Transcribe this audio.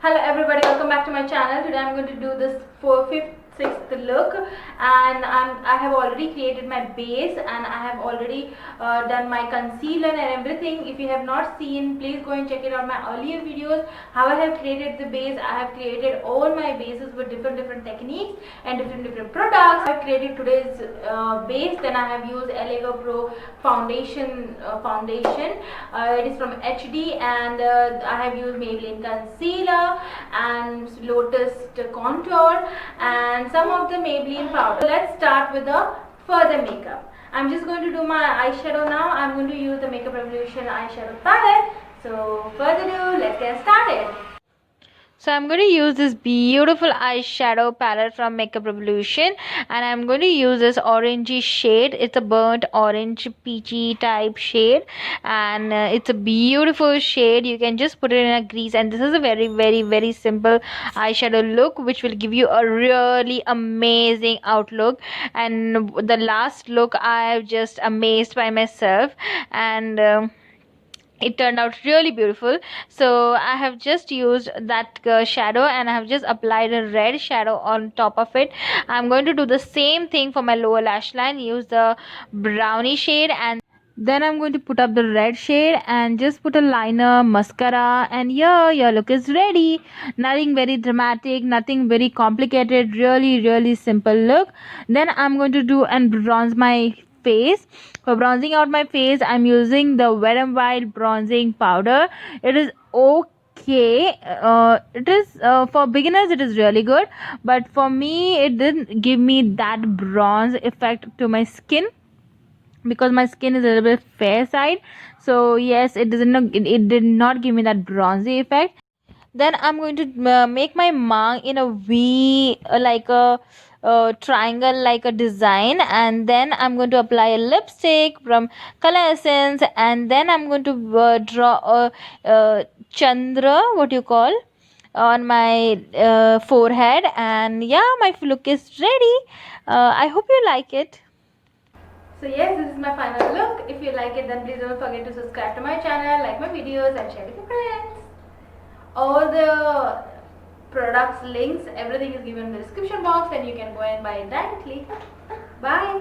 Hello everybody, welcome back to my channel. Today I'm going to do this for sixth look, and I have already created my base, and I have already done my concealer and everything. If you have not seen, please go and check it out my earlier videos how I have created the base. I have created all my bases with different techniques and different products. I have created today's base. Then I have used LA Pro foundation. It is from HD, and I have used Maybelline concealer and Lotus contour and some of the Maybelline powder. So let's start with the further makeup. I'm just going to do my eyeshadow now. I'm going to use the Makeup Revolution eyeshadow palette. So further ado, let's get started. So I'm going to use this beautiful eyeshadow palette from Makeup Revolution, and I'm going to use this orangey shade. It's a burnt orange peachy type shade, and it's a beautiful shade. You can just put it in a crease, and this is a very simple eyeshadow look which will give you a really amazing outlook. And the last look, I'm just amazed by myself, and it turned out really beautiful. So I have just used that shadow, and I have just applied a red shadow on top of it. I'm going to do the same thing for my lower lash line. Use the brownie shade, and then I'm going to put up the red shade and just put a liner, mascara, and yeah, your look is ready. Nothing very dramatic, nothing very complicated, really simple look. Then I'm going to do and bronze my face. For bronzing out my face, I'm using the Wet n Wild bronzing powder. It is okay. It is for beginners, it is really good, but for me it didn't give me that bronze effect to my skin because my skin is a little bit fair side. So yes, it did not give me that bronzy effect. Then I'm going to make my mark in a V, like a triangle, like a design, and then I'm going to apply a lipstick from Color Essence, and then I'm going to draw a chandra, what you call, on my forehead. And yeah, my look is ready. I hope you like it. So yes, this is my final look. If you like it, then please don't forget to subscribe to my channel, like my videos, and share with your friends. All the products links, everything is given in the description box, and you can go and buy it directly. Bye.